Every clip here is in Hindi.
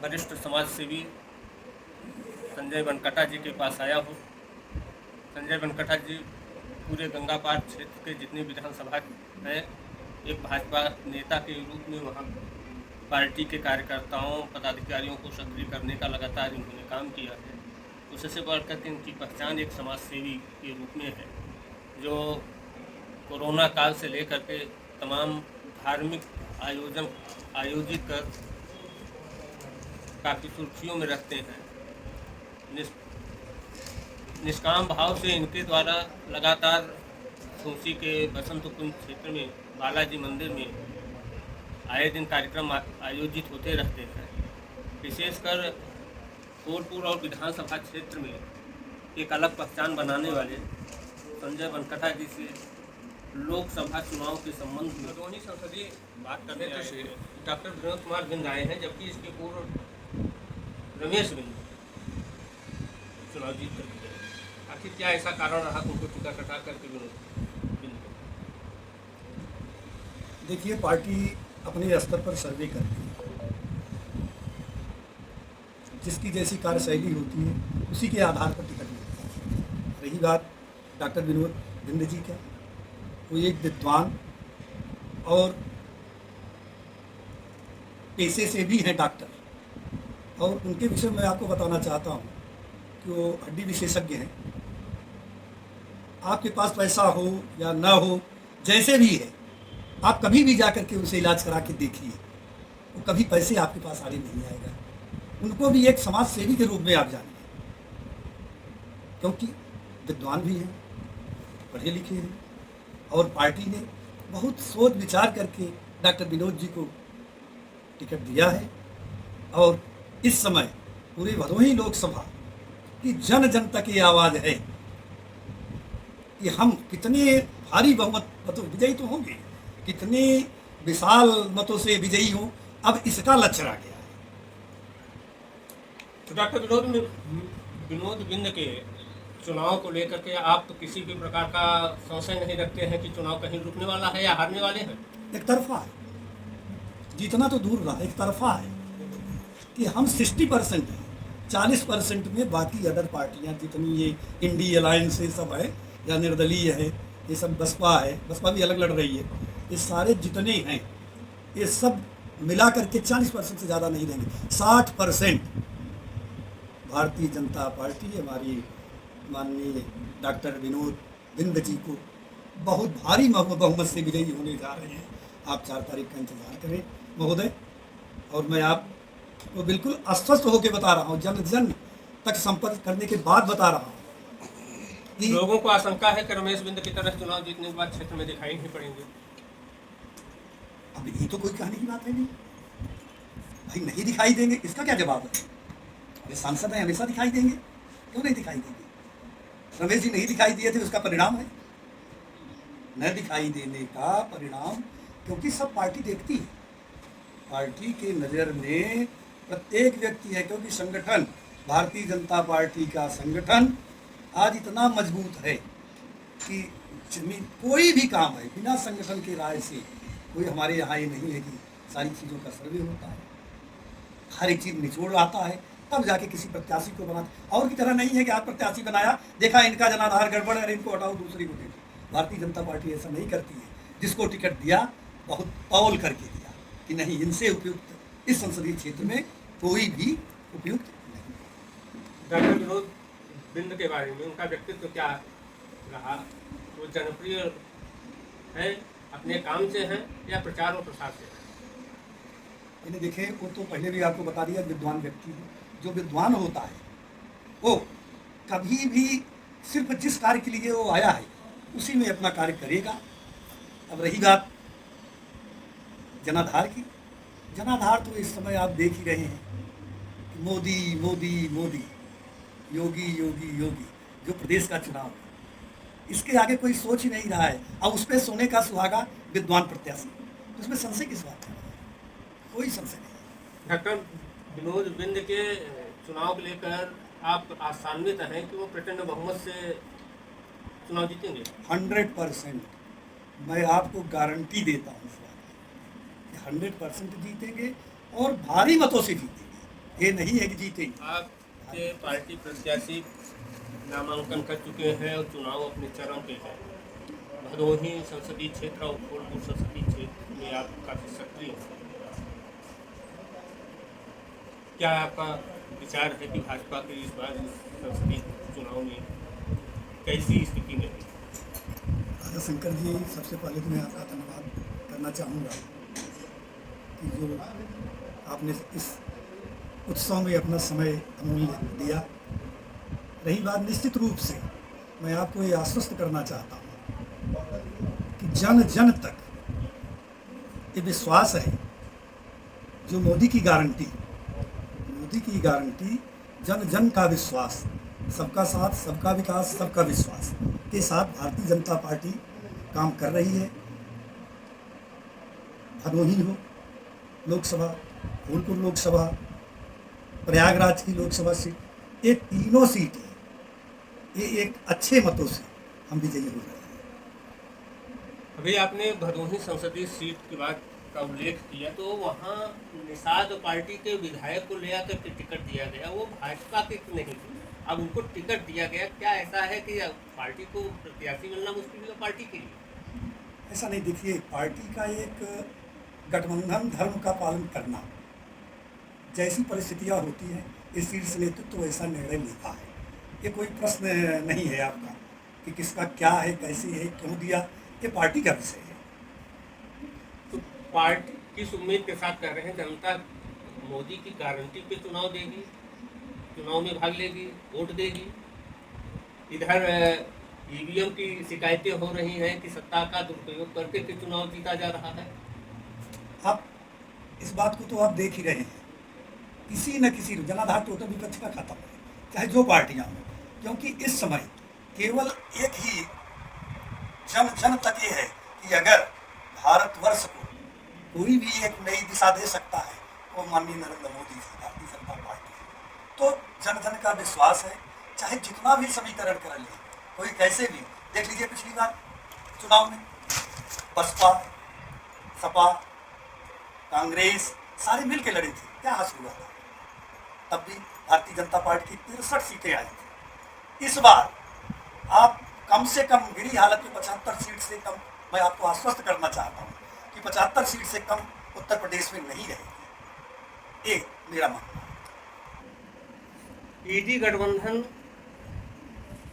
वरिष्ठ समाज सेवी संजय बनकटा जी के पास आया हूँ। संजय बनकटा जी पूरे गंगापार क्षेत्र के जितनी विधानसभा हैं, एक भाजपा नेता के रूप में वहाँ पार्टी के कार्यकर्ताओं पदाधिकारियों को सक्रिय करने का लगातार इन्होंने काम किया है। उससे बढ़कर के इनकी पहचान एक समाज सेवी के रूप में है, जो कोरोना काल से लेकर के तमाम धार्मिक आयोजित कर काफ़ी सुर्खियों में रखते हैं। निष्काम भाव से इनके द्वारा लगातार सूसी के बसंत कुंज क्षेत्र में बालाजी मंदिर में आए दिन कार्यक्रम आयोजित होते रहते हैं। विशेषकर कोटपुर और विधानसभा क्षेत्र में एक अलग पहचान बनाने वाले संजय बनकटा जी से लोकसभा चुनाव के संबंध में दोनों संसदीय बात करने से डॉक्टर विनोद कुमार बिंद आए हैं, जबकि इसके पूर्व रमेश बिंद चुनाव जीत कर गए। आखिर क्या ऐसा कारण रहा उनको टिका कटा करके विनोद बिंद? देखिए, पार्टी अपने स्तर पर सर्वे करती है, जिसकी जैसी कार्यशैली होती है उसी के आधार पर टिकट मिलता है। रही बात डॉक्टर विनोद बिंद जी का, वो एक विद्वान और पेशे से भी हैं डॉक्टर, और उनके विषय में आपको बताना चाहता हूँ कि वो हड्डी विशेषज्ञ हैं। आपके पास पैसा हो या ना हो, जैसे भी है, आप कभी भी जाकर के उनसे इलाज करा के देखिए, वो कभी पैसे आपके पास आने नहीं आएगा। उनको भी एक समाज सेवी के रूप में आप जानिए, क्योंकि विद्वान भी हैं, पढ़े लिखे हैं, और पार्टी ने बहुत सोच विचार करके डॉक्टर विनोद जी को टिकट दिया है। और इस समय पूरे भदोही लोकसभा की जन जन तक ये आवाज़ है कि हम कितने भारी बहुमत मतों विजयी तो होंगे, कितने विशाल मतों से विजयी हों, अब इसका लक्ष्य रह गया है। तो डॉक्टर विनोद बिंद के चुनाव को लेकर के आप तो किसी भी प्रकार का संशय नहीं रखते हैं कि चुनाव कहीं रुकने वाला है या हारने वाले हैं? एक तरफा है, जीतना तो दूर रहा, एक तरफा है कि हम 60% हैं, 40% में बाकी अदर पार्टियां जितनी ये इंडी अलायंस ये सब है या निर्दलीय है, ये सब बसपा है, बसपा भी अलग लड़ रही है, ये सारे जितने हैं ये सब मिला करके 40% से ज़्यादा नहीं देंगे। 60% भारतीय जनता पार्टी हमारी माननीय डॉक्टर विनोद बिंद जी को बहुत भारी बहुमत से विजयी होने जा रहे हैं। आप 4 तारीख का इंतजार करें महोदय, और मैं आपको बिल्कुल आश्वस्त होकर बता रहा हूँ, जन जन तक संपर्क करने के बाद बता रहा हूँ कि लोगों को आशंका है कि रमेश बिंद की तरह चुनाव जीतने के बाद क्षेत्र में दिखाई नहीं पड़ेंगे। अब ये तो कोई कहने की बात है नहीं भाई, नहीं दिखाई देंगे इसका क्या जवाब है? ये सांसद हैं, हमेशा दिखाई देंगे, क्यों नहीं दिखाई देंगे? रमेश जी नहीं दिखाई दिए थे, उसका परिणाम है न दिखाई देने का परिणाम, क्योंकि सब पार्टी देखती है, पार्टी के नज़र में प्रत्येक व्यक्ति है, क्योंकि संगठन भारतीय जनता पार्टी का संगठन आज इतना मजबूत है कि कोई भी काम है बिना संगठन के राय से कोई हमारे यहाँ ये नहीं है कि सारी चीज़ों का सर्वे होता है, हर एक चीज़ निचोड़ आता है, तब जाके किसी प्रत्याशी को बनाते। और की तरह नहीं है कि आज प्रत्याशी बनाया, देखा इनका जनाधार गड़बड़ है, इनको हटाओ दूसरी को दे दो। भारतीय जनता पार्टी ऐसा नहीं करती है, जिसको टिकट दिया बहुत तौल करके दिया कि नहीं, इनसे उपयुक्त इस संसदीय क्षेत्र में कोई भी उपयुक्त नहीं। डॉक्टर विनोद बिंद के बारे में उनका व्यक्तित्व क्या रहा? वो जनप्रिय है अपने काम से हैं या प्रचार और प्रसार से? इन्हें देखें, वो तो पहले भी आपको बता दिया, विद्वान व्यक्ति है। जो विद्वान होता है वो कभी भी सिर्फ जिस कार्य के लिए वो आया है उसी में अपना कार्य करेगा। अब रही बात जनाधार की, जनाधार तो इस समय आप देख ही रहे हैं कि मोदी मोदी मोदी, योगी योगी योगी, जो प्रदेश का चुनाव है, इसके आगे कोई सोच ही नहीं रहा है। अब उस पर सोने का सुहागा विद्वान प्रत्याशी, तो उसमें संशय किस बात का? कोई संशय नहीं। डॉक्टर विनोद बिंद के चुनाव को लेकर आप आशान्वित हैं कि वो प्रचंड बहुमत से चुनाव जीतेंगे? 100% मैं आपको गारंटी देता हूँ, 100% जीतेंगे और भारी मतों से जीतेंगे। ये नहीं है कि जीते। आपके पार्टी प्रत्याशी नामांकन कर चुके हैं और चुनाव अपने चरम पे है। भदोही संसदीय क्षेत्र और फूलपुर संसदीय क्षेत्र में आप काफ़ी सक्रिय हैं। क्या आपका विचार है कि भाजपा के इस बार संसदीय चुनाव में कैसी स्थिति में है? राजा शंकर जी, सबसे पहले तो मैं आपका धन्यवाद करना चाहूँगा कि जो आपने इस उत्सव में अपना समय अमूल्य दिया। रही बात, निश्चित रूप से मैं आपको ये आश्वस्त करना चाहता हूँ कि जन जन तक ये विश्वास है, जो मोदी की गारंटी, जन जन का विश्वास, सबका साथ, सबका विकास, सबका विश्वास के साथ भारतीय जनता पार्टी काम कर रही है। भदोही हो लोकसभा, फूलपुर लोकसभा, प्रयागराज की लोकसभा सीट, ये तीनों सीटें ये एक अच्छे मतों से हम विजयी हो रहे हैं। अभी आपने भदोही संसदीय सीट की बात का उल्लेख किया, तो वहाँ निषाद पार्टी के विधायक को ले आकर के टिकट दिया गया, वो भाजपा के नहीं थी, अब उनको टिकट दिया गया। क्या ऐसा है कि पार्टी को प्रत्याशी मिलना मुश्किल है पार्टी के लिए? ऐसा नहीं, देखिए, पार्टी का एक गठबंधन धर्म का पालन करना, जैसी परिस्थितियाँ होती हैं, इस शीर्ष नेतृत्व तो ऐसा निर्णय लेता है। ये कोई प्रश्न नहीं है आपका कि किसका क्या है, कैसे है, क्यों दिया, ये पार्टी का विषय है। तो पार्टी किस उम्मीद के साथ कह रहे हैं जनता मोदी की गारंटी पे चुनाव देगी, चुनाव में भाग लेगी, वोट देगी? इधर ईवीएम की शिकायतें हो रही हैं कि सत्ता का दुरुपयोग करके के चुनाव जीता जा रहा है। आप इस बात को तो आप देख ही रहे हैं, किसी न किसी जनाधार टोटल विपक्ष का खत्म है, चाहे जो पार्टियां हों, क्योंकि इस समय केवल एक ही जन जन तक ये है कि अगर भारतवर्ष को कोई भी एक नई दिशा दे सकता है वो माननीय नरेंद्र मोदी जी, भारतीय जनता पार्टी है। तो जन जन का विश्वास है, चाहे जितना भी समीकरण कर ले, कोई कैसे भी। देख लीजिए, पिछली बार चुनाव में बसपा, सपा, कांग्रेस सारे मिल के लड़े थे, क्या हासिल हुआ था? तब भी भारतीय जनता पार्टी की 63 सीटें आई थी। इस बार आप कम से कम मेरी हालत में 75 सीट से कम, मैं आपको आश्वस्त करना चाहता हूँ कि 75 सीट से कम उत्तर प्रदेश में नहीं रहेगी, ये मेरा मानना है। ईडी गठबंधन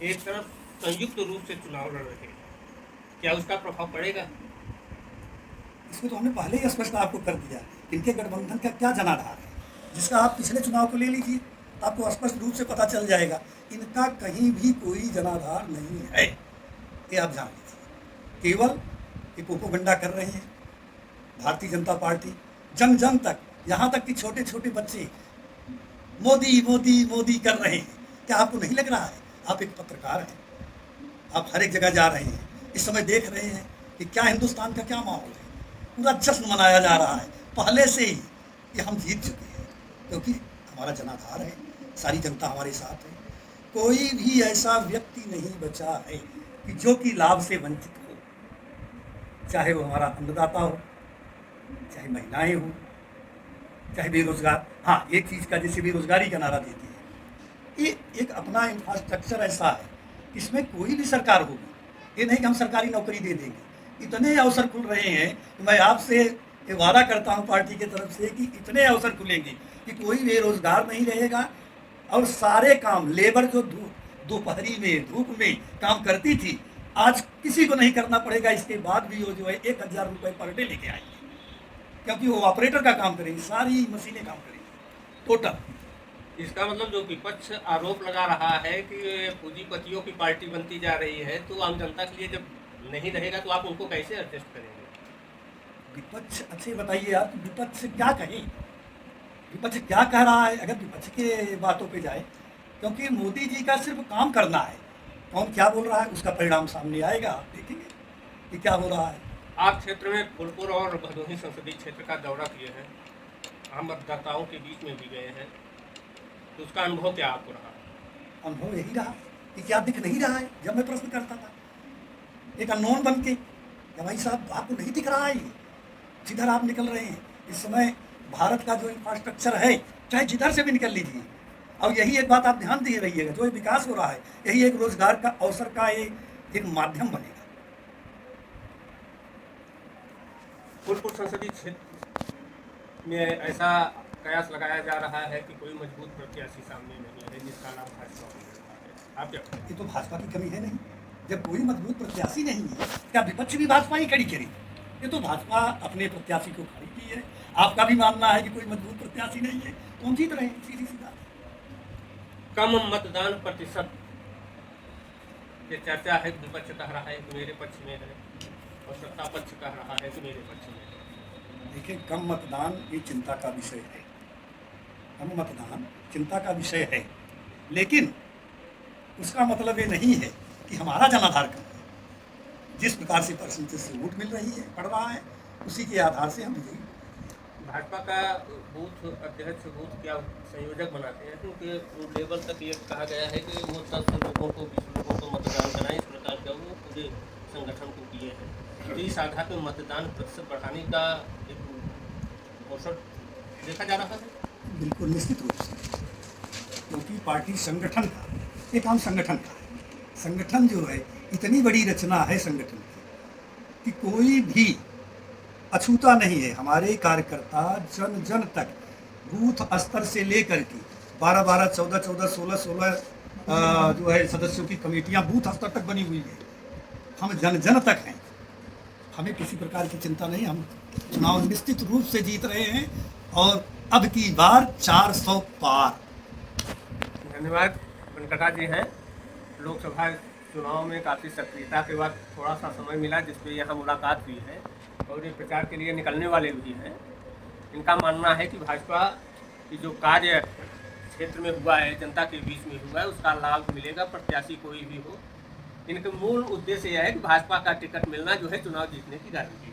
एक तरफ संयुक्त रूप से चुनाव लड़ रहे हैं, क्या उसका प्रभाव पड़ेगा? इसको तो हमने पहले ही स्पष्ट आपको कर दिया, इनके गठबंधन का क्या जनाधार है, जिसका आप पिछले चुनाव को ले लीजिए, आपको स्पष्ट रूप से पता चल जाएगा। इनका कहीं भी कोई जनाधार नहीं है, ये आप जान लीजिए। केवल ये प्रोपेगेंडा कर रहे हैं भारतीय जनता पार्टी, जन जन तक, यहाँ तक कि छोटे छोटे बच्चे मोदी मोदी मोदी कर रहे हैं। क्या आपको नहीं लग रहा है? आप एक पत्रकार हैं, आप हर एक जगह जा रहे हैं, इस समय देख रहे हैं कि क्या हिंदुस्तान का क्या माहौल है, पूरा जश्न मनाया जा रहा है पहले से ही कि हम जीत चुके हैं, क्योंकि हमारा जनाधार है, सारी जनता हमारे साथ है। कोई भी ऐसा व्यक्ति नहीं बचा है कि जो कि लाभ से वंचित हो, चाहे वो हमारा अन्नदाता हो, चाहे महिलाएं हो, चाहे बेरोजगार। हाँ, एक चीज़ का, जैसे बेरोजगारी का नारा देती है, ये एक अपना इंफ्रास्ट्रक्चर ऐसा है, इसमें कोई भी सरकार होगी, ये नहीं कि हम सरकारी नौकरी दे देंगे। इतने अवसर खुल रहे हैं कि मैं आपसे ये वादा करता हूँ पार्टी की तरफ से कि इतने अवसर खुलेंगे कि कोई बेरोजगार नहीं रहेगा, और सारे काम, लेबर जो दोपहरी में धूप में काम करती थी, आज किसी को नहीं करना पड़ेगा। इसके बाद भी वो जो है 1000 रुपये पर डे लेके आएंगे, क्योंकि वो ऑपरेटर का काम करेंगे, सारी मशीनें काम करेंगी टोटल। इसका मतलब जो विपक्ष आरोप लगा रहा है कि पूंजीपतियों की पार्टी बनती जा रही है, तो आम जनता के लिए जब नहीं रहेगा तो आप उनको कैसे एडजस्ट करेंगे? विपक्ष, अच्छे बताइए आप, विपक्ष क्या कहे, विपक्ष क्या कह रहा है? अगर विपक्ष के बातों पे जाए, क्योंकि मोदी जी का सिर्फ काम करना है, कौन क्या बोल रहा है उसका परिणाम सामने आएगा, आप देखेंगे कि क्या हो रहा है। आप क्षेत्र में फूलपुर और भदोही संसदीय क्षेत्र का दौरा किए हैं, आम मतदाताओं के बीच में भी गए हैं, तो उसका अनुभव क्या आपको रहा? अनुभव यही रहा कि क्या दिख नहीं रहा है। जब मैं प्रश्न करता था एक अननोन बन के, क्या भाई साहब आपको नहीं दिख रहा है, जिधर आप निकल रहे हैं इस समय भारत का जो इंफ्रास्ट्रक्चर है चाहे जिधर से भी निकल लीजिए। और यही एक बात आप ध्यान दिए रहिएगा, जो ये विकास हो रहा है यही एक रोजगार का अवसर का एक माध्यम बनेगा। फूलपुर संसदीय क्षेत्र में ऐसा कयास लगाया जा रहा है कि कोई मजबूत प्रत्याशी सामने नहीं है जिसका नाम भाजपा को मिल रहा है। आप क्या कहें? ये तो भाजपा की कमी है नहीं। जब कोई मजबूत प्रत्याशी नहीं है, क्या विपक्ष भी भाजपा ही खड़ी करी? ये तो भाजपा अपने प्रत्याशी को खड़ी की है। आपका भी मानना है कि कोई मजबूत प्रत्याशी नहीं है तो हम जीत रहे हैं, सीधी सी बात। कम मतदान प्रतिशत ये चर्चा है, विपक्ष कह रहा है कि मेरे पक्ष में है और सत्ता पक्ष कह रहा है कि मेरे पक्ष में है। देखिए, कम मतदान ये चिंता का विषय है। कम मतदान चिंता का विषय है, लेकिन उसका मतलब ये नहीं है कि हमारा जनाधार कम है। जिस प्रकार से परसेंटेज से वोट मिल रही है, पड़ रहा है, उसी के आधार से हम विजयी। भाजपा का बूथ अध्यक्ष बूथ क्या संयोजक बनाते हैं, क्योंकि उस लेवल तक ये कहा गया है कि वो 10 लोगों को 20 लोगों को मतदान कराएं, इस प्रकार का वो पूरे संगठन को किए हैं। तो इस आधार पर मतदान प्रतिशत बढ़ाने का एक अवसर देखा जा रहा है। बिल्कुल निश्चित रूप से, क्योंकि पार्टी संगठन का ये काम संगठन का है। संगठन जो है, इतनी बड़ी रचना है संगठन की कि कोई भी अछूता नहीं है। हमारे कार्यकर्ता जन जन तक बूथ स्तर से लेकर के 12-12, 14-14, 16-16 जो है सदस्यों की कमेटियां बूथ स्तर तक बनी हुई है। हम जन जन तक हैं, हमें किसी प्रकार की चिंता नहीं। हम चुनाव निश्चित रूप से जीत रहे हैं और अब की बार 400 पार। धन्यवाद। वेंकटा जी हैं, लोकसभा चुनाव में काफ़ी सक्रियता के बाद थोड़ा सा समय मिला जिसपे यहाँ मुलाकात हुई है और ये प्रचार के लिए निकलने वाले भी हैं। इनका मानना है कि भाजपा की जो कार्य क्षेत्र में हुआ है, जनता के बीच में हुआ है, उसका लाभ मिलेगा, प्रत्याशी कोई भी हो। इनका मूल उद्देश्य यह है कि भाजपा का टिकट मिलना जो है चुनाव जीतने की गारंटी है।